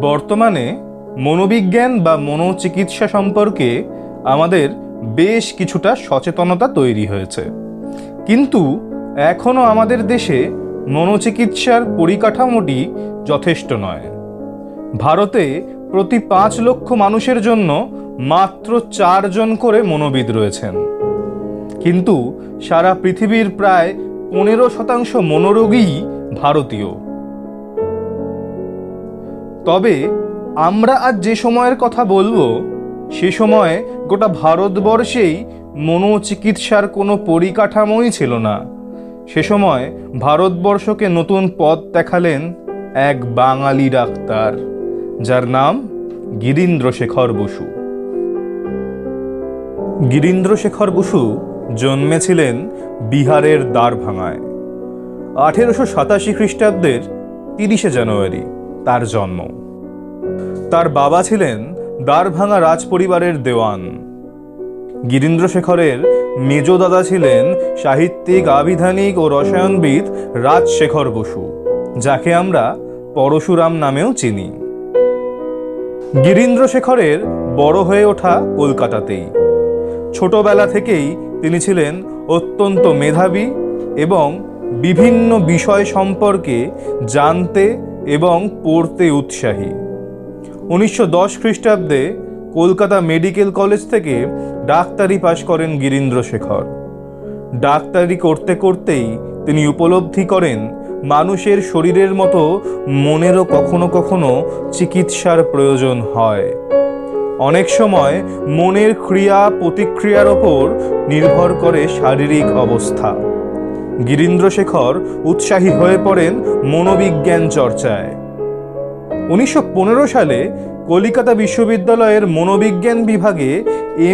বর্তমানে মনোবিজ্ঞান বা মনোচিকিৎসা সম্পর্কে আমাদের বেশ কিছুটা সচেতনতা তৈরি হয়েছে, কিন্তু এখনও আমাদের দেশে মনোচিকিৎসার পরিকাঠামোটি যথেষ্ট নয়। ভারতে প্রতি 5 লক্ষ মানুষের জন্য মাত্র 4 জন করে মনোবিদ রয়েছেন, কিন্তু সারা পৃথিবীর প্রায় 15% মনোরোগী ভারতীয়। তবে আমরা আজ যে সময়ের কথা বলবো, সে সময়ে গোটা ভারতবর্ষেই মনোচিকিৎসার কোনো পরিকাঠামোই ছিল না। সে সময় ভারতবর্ষকে নতুন পথ দেখালেন এক বাঙালি ডাক্তার, যার নাম গিরীন্দ্রশেখর বসু। গিরীন্দ্রশেখর বসু জন্মেছিলেন বিহারের দ্বারভাঙায়। 1887 খ্রিস্টাব্দের 30শে জানুয়ারি তার জন্ম। তার বাবা ছিলেন দ্বারভাঙা রাজপরিবারের দেওয়ান। গিরীন্দ্রশেখরের মেজ দাদা ছিলেন সাহিত্যিক, আবিধানিক ও রসায়নবিদ রাজশেখর বসু, যাকে আমরা পরশুরাম নামেও চিনি। গিরীন্দ্রশেখরের বড় হয়ে ওঠা কলকাতাতেই। ছোটবেলা থেকেই তিনি ছিলেন অত্যন্ত মেধাবী এবং বিভিন্ন বিষয় সম্পর্কে জানতে এবং পড়তে উৎসাহী। 1910 খ্রিস্টাব্দে কলকাতা মেডিকেল কলেজ থেকে ডাক্তারি পাশ করেন গিরীন্দ্রশেখর। ডাক্তারি করতে করতেই তিনি উপলব্ধি করেন মানুষের শরীরের মতো মনেরও কখনো কখনো চিকিৎসার প্রয়োজন হয়। অনেক সময় মনের ক্রিয়া প্রতিক্রিয়ার ওপর নির্ভর করে শারীরিক অবস্থা। গিরীন্দ্রশেখর উৎসাহী হয়ে পড়েন মনোবিজ্ঞান চর্চায়। 1915 সালে কলিকাতা বিশ্ববিদ্যালয়ের মনোবিজ্ঞান বিভাগে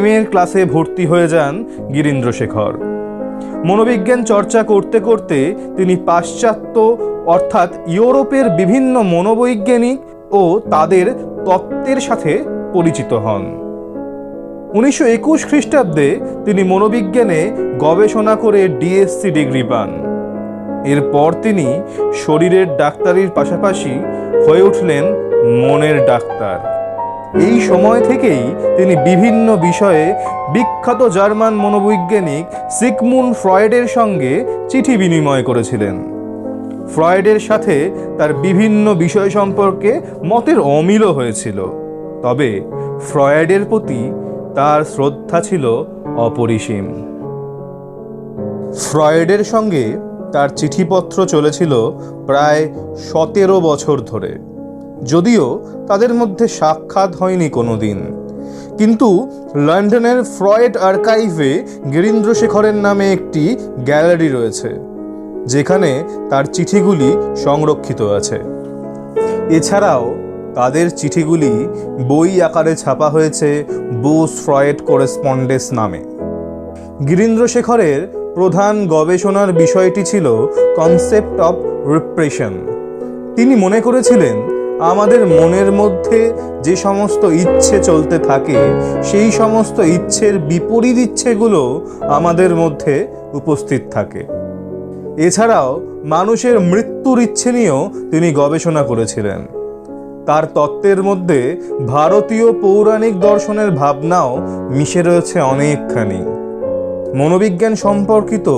MA ক্লাসে ভর্তি হয়ে যান গিরীন্দ্রশেখর। মনোবিজ্ঞান চর্চা করতে করতে তিনি পাশ্চাত্য অর্থাৎ ইউরোপের বিভিন্ন মনোবৈজ্ঞানিক ও তাদের তত্ত্বের সাথে পরিচিত হন। 1921 খ্রিস্টাব্দে তিনি মনোবিজ্ঞানে গবেষণা করে DSc ডিগ্রি পান। এরপর তিনি শরীরের ডাক্তারির পাশাপাশি হয়ে উঠলেন মনের ডাক্তার। এই সময় থেকেই তিনি বিভিন্ন বিষয়ে বিখ্যাত জার্মান মনোবৈজ্ঞানিক সিগমুন্ড ফ্রয়েডের সঙ্গে চিঠি বিনিময় করেছিলেন। ফ্রয়েডের সাথে তার বিভিন্ন বিষয় সম্পর্কে মতের অমিলও হয়েছিল, তবে ফ্রয়েডের প্রতি তার শ্রদ্ধা ছিল অপরিসীম। ফ্রয়েডের সঙ্গে তার চিঠিপত্র চলেছিল প্রায় 17 বছর ধরে, যদিও তাদের মধ্যে সাক্ষাৎ হয়নি কোনোদিন। কিন্তু লন্ডনের ফ্রয়েড আর্কাইভে গিরীন্দ্রশেখরের নামে একটি গ্যালারি রয়েছে, যেখানে তার চিঠিগুলি সংরক্ষিত আছে। এছাড়াও তাদের চিঠিগুলি বই আকারে ছাপা হয়েছে বোস ফ্রয়েড করেসপন্ডেন্স নামে। গিরীন্দ্রশেখরের প্রধান গবেষণার বিষয়টি ছিল কনসেপ্ট অফ রিপ্রেশন। তিনি মনে করেছিলেন আমাদের মনের মধ্যে যে সমস্ত ইচ্ছে চলতে থাকে, সেই সমস্ত ইচ্ছের বিপরীত ইচ্ছেগুলো আমাদের মধ্যে উপস্থিত থাকে। এছাড়াও মানুষের মৃত্যুর ইচ্ছে নিয়েও তিনি গবেষণা করেছিলেন। তার তত্ত্বের মধ্যে ভারতীয় পৌরাণিক দর্শনের ভাবনাও মিশে রয়েছে অনেকখানি। মনোবিজ্ঞান সম্পর্কিত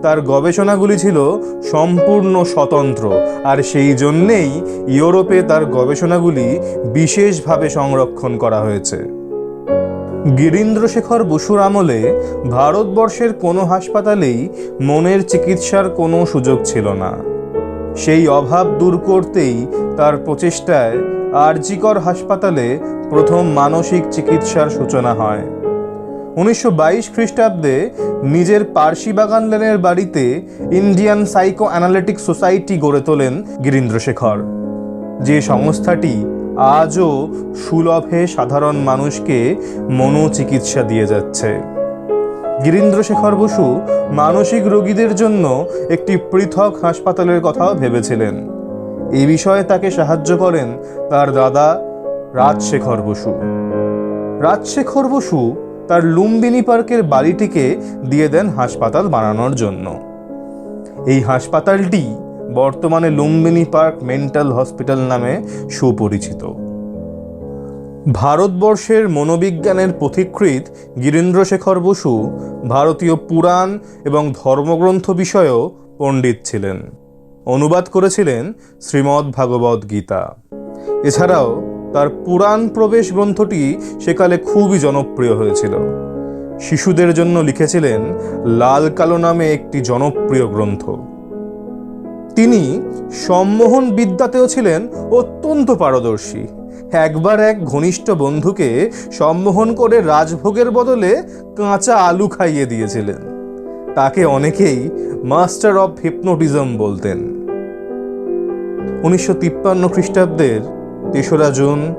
তার গবেষণাগুলি ছিল সম্পূর্ণ স্বতন্ত্র, আর সেই জন্যেই ইউরোপে তার গবেষণাগুলি বিশেষভাবে সংরক্ষণ করা হয়েছে। গিরীন্দ্রশেখর বসুর আমলে ভারতবর্ষের কোনো হাসপাতালেই মনের চিকিৎসার কোনো সুযোগ ছিল না। সেই অভাব দূর করতেই তার প্রচেষ্টায় আরজিকর হাসপাতালে প্রথম মানসিক চিকিৎসার সূচনা হয়। 1922 খ্রিস্টাব্দে নিজের পার্সিবাগান লেনের বাড়িতে ইন্ডিয়ান সাইকো অ্যানালিটিক সোসাইটি গড়ে তোলেন গিরীন্দ্রশেখর, যে সংস্থাটি আজও সুলভে সাধারণ মানুষকে মনোচিকিৎসা দিয়ে যাচ্ছে। গিরীন্দ্রশেখর বসু মানসিক রোগীদের জন্য একটি পৃথক হাসপাতালের কথাও ভেবেছিলেন। এই বিষয়ে তাকে সাহায্য করেন তার দাদা রাজশেখর বসু। রাজশেখর বসু তার লুম্বিনী পার্কের বাড়িটিকে দিয়ে দেন হাসপাতাল বানানোর জন্য। এই হাসপাতালটি বর্তমানে লুম্বিনী পার্ক মেন্টাল হসপিটাল নামে সুপরিচিত। ভারতবর্ষের মনোবিজ্ঞানের পথিকৃৎ গিরীন্দ্রশেখর বসু ভারতীয় পুরাণ এবং ধর্মগ্রন্থ বিষয়েও পণ্ডিত ছিলেন। অনুবাদ করেছিলেন শ্রীমদ্ ভাগবত গীতা। এছাড়াও তার পুরাণ প্রবেশ গ্রন্থটি সেকালে খুবই জনপ্রিয় হয়েছিল। শিশুদের জন্য লিখেছিলেন লাল কালো নামে একটি জনপ্রিয় গ্রন্থ। তিনি সম্মোহন বিদ্যাতেও ছিলেন অত্যন্ত পারদর্শী। একবার এক ঘনিষ্ঠ বন্ধুকে সম্মোহন করে রাজভোগের বদলে কাঁচা আলু খাইয়ে দিয়েছিলেন। তাকে অনেকেই মাস্টার অফ হিপনোটিজম বলতেন। 1953 খ্রিস্টাব্দের 3রা জুন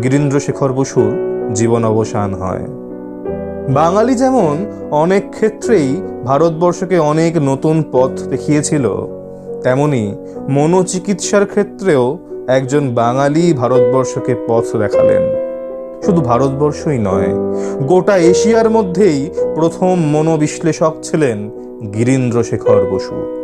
গিরীন্দ্রশেখর বসুর জীবন অবসান হয়। বাঙালি যেমন অনেক ক্ষেত্রেই ভারতবর্ষকে অনেক নতুন পথ দেখিয়েছিল, তেমনি মনোচিকিৎসার ক্ষেত্রেও একজন বাঙালি ভারতবর্ষকে পথ দেখালেন। শুধু ভারতবর্ষই নয়, গোটা এশিয়ার মধ্যেই প্রথম মনোবিশ্লেষক ছিলেন গিরীন্দ্রশেখর বসু।